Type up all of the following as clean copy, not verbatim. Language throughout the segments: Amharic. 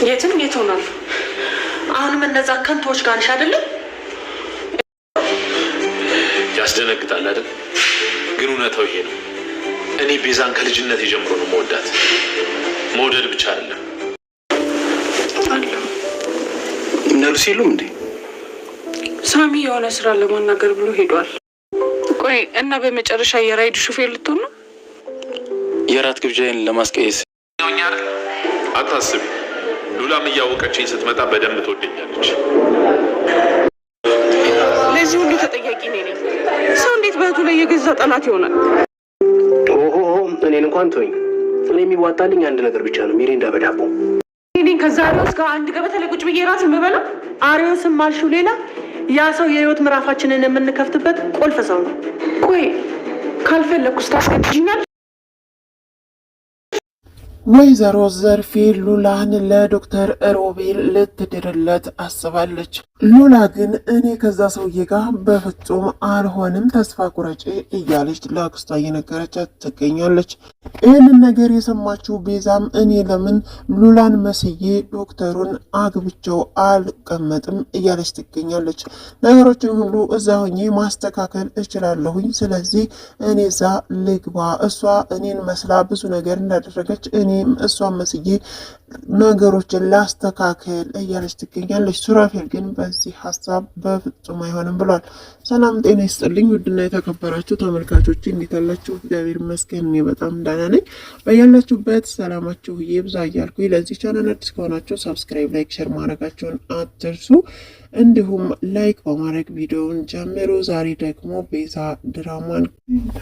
የትም ሆናል። አሁንም እነዛ ከንቶች ጋር ነሽ አይደለ? ያስደነግጣል አይደል? ግን እውነታው ይሄ ነው። እኔ ቤዛን ከልጅነት ጀምሮ ነው መወዳት። መውደድ ብቻ አይደለም እነርሱ የሉም እንዴ? ሳሚ የሆነ ስራ ለማናገር ብሎ ሄዷል። ቆይ እና በመጨረሻ የራይድ ሹፌር ልትሆን ነው? የራት ግብዣዬን ለማስቀየስ ይሆኛል። አታስቢ። ሉላም እያወቀችኝ ስትመጣ በደንብ ትወደኛለች። ለዚህ ሁሉ ተጠያቂ ነኝ። ሰው እንዴት በእህቱ ላይ የገዛ ጠላት ይሆናል? ኦሆ እኔን እንኳን ተወኝ። እኔ የሚዋጣልኝ አንድ ነገር ብቻ ነው፣ ሚሪንዳ በዳቦ። እኔን ከዛ አሪዮስ ጋር አንድ ገበታ ላይ ቁጭ ብዬ ራት የምበላ። አሪዮስም አልሽው ሌላ። ያ ሰው የህይወት ምዕራፋችንን የምንከፍትበት ቁልፍ ሰው ነው። ቆይ ካልፈለኩስ ታስገድጂኛል? ወይዘሮ ዘርፌ ሉላን ለዶክተር ሮቤል ልትድርለት አስባለች። ሉላ ግን እኔ ከዛ ሰውዬ ጋር በፍጹም አልሆንም፣ ተስፋ ቁረጪ እያለች ለአክስቷ እየነገረቻት ትገኛለች። ይህንን ነገር የሰማችው ቤዛም እኔ ለምን ሉላን መስዬ ዶክተሩን አግብቸው አልቀመጥም እያለች ትገኛለች። ነገሮችን ሁሉ እዛ ሆኜ ማስተካከል እችላለሁኝ፣ ስለዚህ እኔ እዛ ልግባ፣ እሷ እኔን መስላ ብዙ ነገር እንዳደረገች እኔም እሷን መስዬ ነገሮችን ላስተካከል እያለች ትገኛለች። ሱራፌል ግን በዚህ ሀሳብ በፍጹም አይሆንም ብሏል። ሰላም ጤና ይስጥልኝ ውድና የተከበራችሁ ተመልካቾች እንዴት አላችሁ? እግዚአብሔር ይመስገን እኔ በጣም ደህና ነኝ። በያላችሁበት ሰላማችሁ ይብዛ እያልኩ ለዚህ ቻናል አዲስ ከሆናችሁ ሰብስክራይብ፣ ላይክ፣ ሼር ማድረጋችሁን አትርሱ። እንዲሁም ላይክ በማድረግ ቪዲዮውን ጀምሩ። ዛሬ ደግሞ ቤዛ ድራማን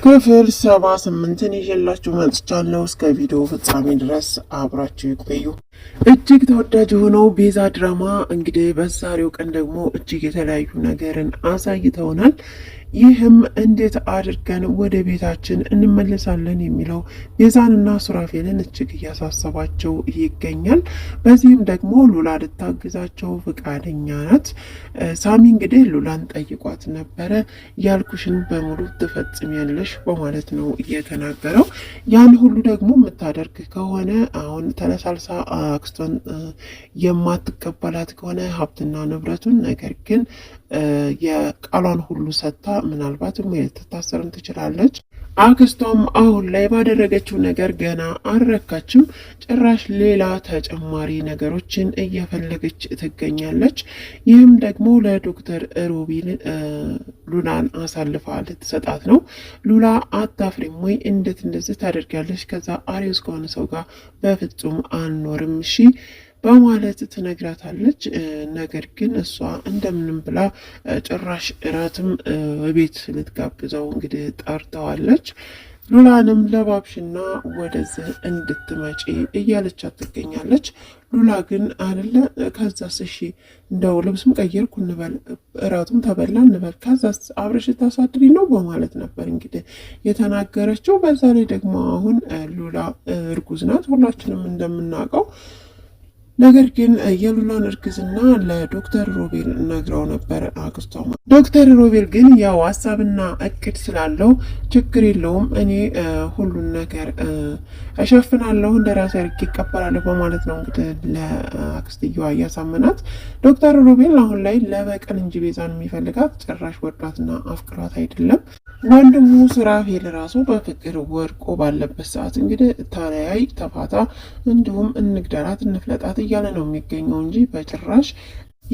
ክፍል 78ን ይዤላችሁ መጥቻለሁ። እስከ ቪዲዮ ፍጻሜ ድረስ አብራችሁ ይቆዩ። እጅግ ተወዳጅ የሆነው ቤዛ ድራማ እንግዲህ በዛሬው ቀን ደግሞ እጅግ የተለያዩ ነገርን አሳይተውናል። ይህም እንዴት አድርገን ወደ ቤታችን እንመለሳለን የሚለው ቤዛንና ሱራፌልን እጅግ እያሳሰባቸው ይገኛል። በዚህም ደግሞ ሉላ ልታግዛቸው ፈቃደኛ ናት። ሳሚ እንግዲህ ሉላን ጠይቋት ነበረ። ያልኩሽን በሙሉ ትፈጽሚያለሽ በማለት ነው እየተናገረው። ያን ሁሉ ደግሞ የምታደርግ ከሆነ አሁን ተለሳልሳ አክስቷን የማትቀበላት ከሆነ ሀብትና ንብረቱን ነገር ግን የቃሏን ሁሉ ሰጥታ ምናልባትም ልትታሰርም ትችላለች። አክስቷም አሁን ላይ ባደረገችው ነገር ገና አልረካችም። ጭራሽ ሌላ ተጨማሪ ነገሮችን እየፈለገች ትገኛለች። ይህም ደግሞ ለዶክተር ሮቤል ሉላን አሳልፋ ልትሰጣት ነው። ሉላ አታፍሪም ወይ? እንዴት እንደዚህ ታደርጋለች? ከዛ አሪዮስ ከሆነ ሰው ጋር በፍጹም አልኖርም እሺ በማለት ትነግራታለች። ነገር ግን እሷ እንደምንም ብላ ጭራሽ እራትም ቤት ልትጋብዘው እንግዲህ ጠርተዋለች። ሉላንም ለባብሽና ወደዚህ እንድትመጪ እያለቻት ትገኛለች። ሉላ ግን አይደለ ከዛስ እሺ እንደው ልብስም ቀየርኩ እንበል እራቱም ተበላ እንበል ከዛስ አብረሽ ታሳድሪ ነው በማለት ነበር እንግዲህ የተናገረችው። በዛ ላይ ደግሞ አሁን ሉላ እርጉዝ ናት ሁላችንም እንደምናውቀው። ነገር ግን የሉላን እርግዝና ለዶክተር ሮቤል ነግረው ነበር አክስቷ። ዶክተር ሮቤል ግን ያው ሀሳብና እቅድ ስላለው ችግር የለውም እኔ ሁሉን ነገር እሸፍናለሁ እንደራሴ አድርጌ ይቀበላለሁ በማለት ነው እንግዲህ ለአክስትየዋ እያሳመናት። ዶክተር ሮቤል አሁን ላይ ለበቀል እንጂ ቤዛን የሚፈልጋት ጭራሽ ወዷትና አፍቅሯት አይደለም። ወንድሙ ሱራፌል ራሱ በፍቅር ወድቆ ባለበት ሰዓት እንግዲህ ተለያይ ተፋታ፣ እንዲሁም እንግደላት እንፍለጣት እያለ ነው የሚገኘው እንጂ በጭራሽ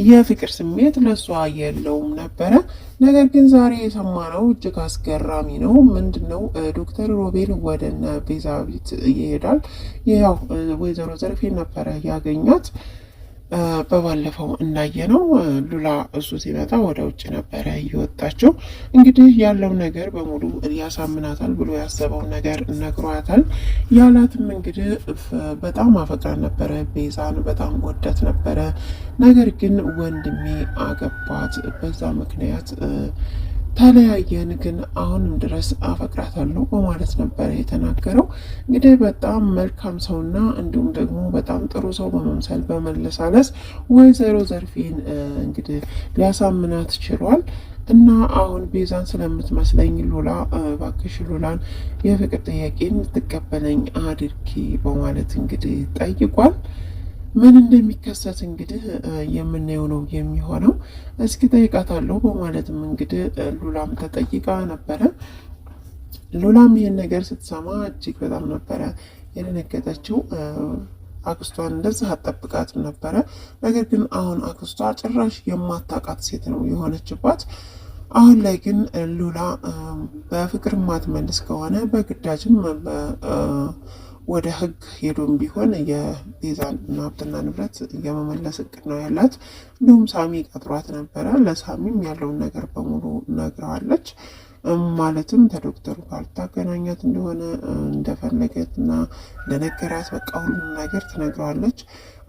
የፍቅር ስሜት ለሷ የለውም ነበረ። ነገር ግን ዛሬ የሰማነው እጅግ አስገራሚ ነው። ምንድነው? ዶክተር ሮቤል ወደ እነ ቤዛ ቤት ይሄዳል። ያው ወይዘሮ ዘርፌ ነበረ ያገኛት። በባለፈው እንዳየነው ሉላ እሱ ሲመጣ ወደ ውጭ ነበረ እየወጣችው። እንግዲህ ያለው ነገር በሙሉ ያሳምናታል ብሎ ያሰበው ነገር ነግሯታል። ያላትም እንግዲህ በጣም አፈቅራት ነበረ፣ ቤዛን በጣም ወዳት ነበረ። ነገር ግን ወንድሜ አገባት፣ በዛ ምክንያት ተለያየን፣ ግን አሁንም ድረስ አፈቅራታለሁ በማለት ነበር የተናገረው። እንግዲህ በጣም መልካም ሰውና እንዲሁም ደግሞ በጣም ጥሩ ሰው በመምሰል በመለሳለስ ወይዘሮ ዘርፌን እንግዲህ ሊያሳምናት ችሏል። እና አሁን ቤዛን ስለምትመስለኝ ሉላ እባክሽ ሉላን የፍቅር ጥያቄን ትቀበለኝ አድርጊ በማለት እንግዲህ ጠይቋል። ምን እንደሚከሰት እንግዲህ የምናየው ነው የሚሆነው። እስኪ ጠይቃታለሁ በማለትም እንግዲህ ሉላም ተጠይቃ ነበረ። ሉላም ይህን ነገር ስትሰማ እጅግ በጣም ነበረ የደነገጠችው። አክስቷን እንደዚህ አጠብቃትም ነበረ። ነገር ግን አሁን አክስቷ ጭራሽ የማታውቃት ሴት ነው የሆነችባት። አሁን ላይ ግን ሉላ በፍቅር ማትመልስ ከሆነ በግዳጅም ወደ ሕግ ሄዶም ቢሆን የቤዛን ሀብትና ንብረት የመመለስ እቅድ ነው ያላት። እንዲሁም ሳሚ ቀጥሯት ነበረ። ለሳሚም ያለውን ነገር በሙሉ ነግረዋለች። ማለትም ከዶክተሩ ጋር ታገናኛት እንደሆነ እንደፈለገትና እንደነገራት በቃ ሁሉም ነገር ትነግረዋለች።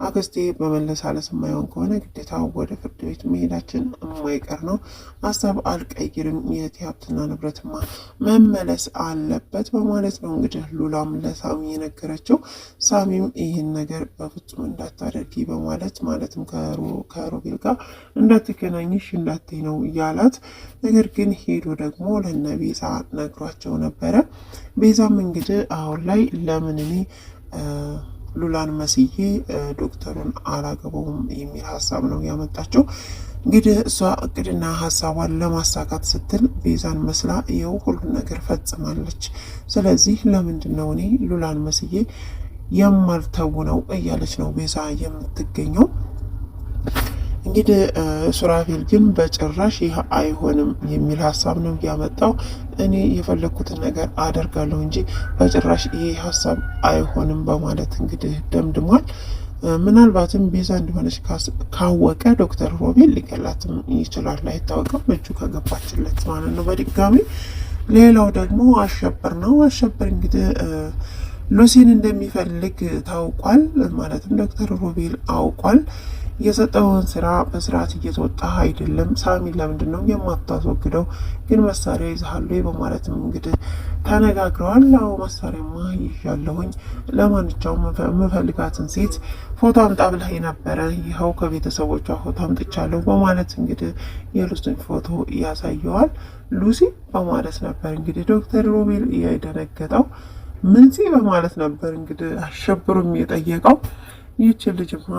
አክስቴ በመለሳለስ የማይሆን ከሆነ ግዴታ ወደ ፍርድ ቤት መሄዳችን የማይቀር ነው። ሀሳብ አልቀይርም፣ የት ሀብትና ንብረትማ መመለስ አለበት በማለት ነው እንግዲህ ሉላም ለሳሚ የነገረችው። ሳሚም ይህን ነገር በፍጹም እንዳታደርጊ በማለት ማለትም ከሮቤል ጋር እንዳትገናኝሽ እንዳትይ ነው እያላት፣ ነገር ግን ሄዶ ደግሞ ለነ ቤዛ ነግሯቸው ነበረ። ቤዛም እንግዲህ አሁን ላይ ለምን እኔ ሉላን መስዬ ዶክተሩን አላገባውም የሚል ሀሳብ ነው ያመጣቸው። እንግዲህ እሷ እቅድና ሀሳቧን ለማሳካት ስትል ቤዛን መስላ ይኸው ሁሉን ነገር ፈጽማለች። ስለዚህ ለምንድን ነው እኔ ሉላን መስዬ የማልተውነው እያለች ነው ቤዛ የምትገኘው። እንግዲህ ሱራፌል ግን በጭራሽ ይህ አይሆንም የሚል ሀሳብ ነው ያመጣው። እኔ የፈለግኩትን ነገር አደርጋለሁ እንጂ በጭራሽ ይህ ሀሳብ አይሆንም በማለት እንግዲህ ደምድሟል። ምናልባትም ቤዛ እንደሆነች ካወቀ ዶክተር ሮቤል ሊገላትም ይችላል፣ አይታወቅም፣ እጁ ከገባችለት ማለት ነው በድጋሚ። ሌላው ደግሞ አሸበር ነው። አሸበር እንግዲህ ሉሲን እንደሚፈልግ ታውቋል። ማለትም ዶክተር ሮቤል አውቋል። የሰጠውን ስራ በስርዓት እየተወጣ አይደለም። ሳሚን ለምንድን ነው የማታስወግደው? ግን መሳሪያ ይዛሉ በማለትም እንግዲህ ተነጋግረዋል። አዎ መሳሪያማ ይዣለሁኝ፣ ለማንኛውም የምፈልጋትን ሴት ፎቶ አምጣ ብላኝ ነበረ፣ ይኸው ከቤተሰቦቿ ፎቶ አምጥቻለሁ በማለት እንግዲህ የሉሲን ፎቶ ያሳየዋል። ሉሲ በማለት ነበር እንግዲህ ዶክተር ሮቤል የደነገጠው። ምንሲ በማለት ነበር እንግዲህ አሸብሩም የጠየቀው። ይህችን ልጅማ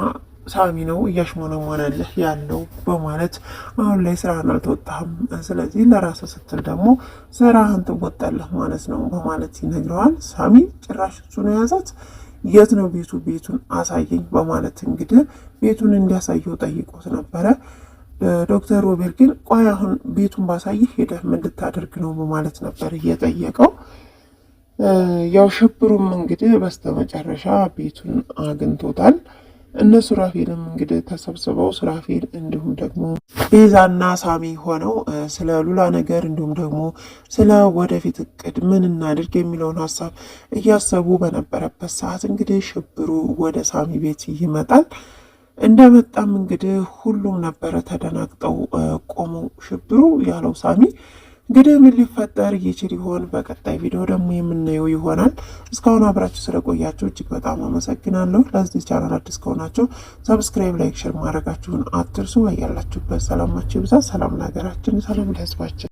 ሳሚ ነው እያሽሞነሞነልህ ያለው በማለት አሁን ላይ ስራህን አልተወጣህም፣ ስለዚህ ለራስህ ስትል ደግሞ ስራህን ትወጣለህ ማለት ነው በማለት ይነግረዋል። ሳሚ ጭራሽ እሱ ነው የያዛት። የት ነው ቤቱ? ቤቱን አሳየኝ በማለት እንግዲህ ቤቱን እንዲያሳየው ጠይቆት ነበረ። ዶክተር ሮቤል ግን ቆይ አሁን ቤቱን ባሳይህ ሄደህ ምን ልታደርግ ነው በማለት ነበር እየጠየቀው። ያው ሽብሩም እንግዲህ በስተመጨረሻ ቤቱን አግኝቶታል። እነ ሱራፌልም እንግዲህ ተሰብስበው ሱራፌል እንዲሁም ደግሞ ቤዛና ሳሚ ሆነው ስለ ሉላ ነገር እንዲሁም ደግሞ ስለ ወደፊት እቅድ ምን እናድርግ የሚለውን ሀሳብ እያሰቡ በነበረበት ሰዓት እንግዲህ ሽብሩ ወደ ሳሚ ቤት ይመጣል። እንደመጣም እንግዲህ ሁሉም ነበረ ተደናግጠው ቆመው ሽብሩ ያለው ሳሚ እንግዲህ ምን ሊፈጠር ይችል ይሆን? በቀጣይ ቪዲዮ ደግሞ የምናየው ይሆናል። እስካሁን አብራችሁ ስለቆያችሁ እጅግ በጣም አመሰግናለሁ። ለዚህ ቻናል አዲስ ከሆናችሁ ሰብስክራይብ፣ ላይክ፣ ሼር ማድረጋችሁን አትርሱ። ያላችሁበት ሰላማችሁ ይብዛ። ሰላም ለሀገራችን፣ ሰላም ለሕዝባችን።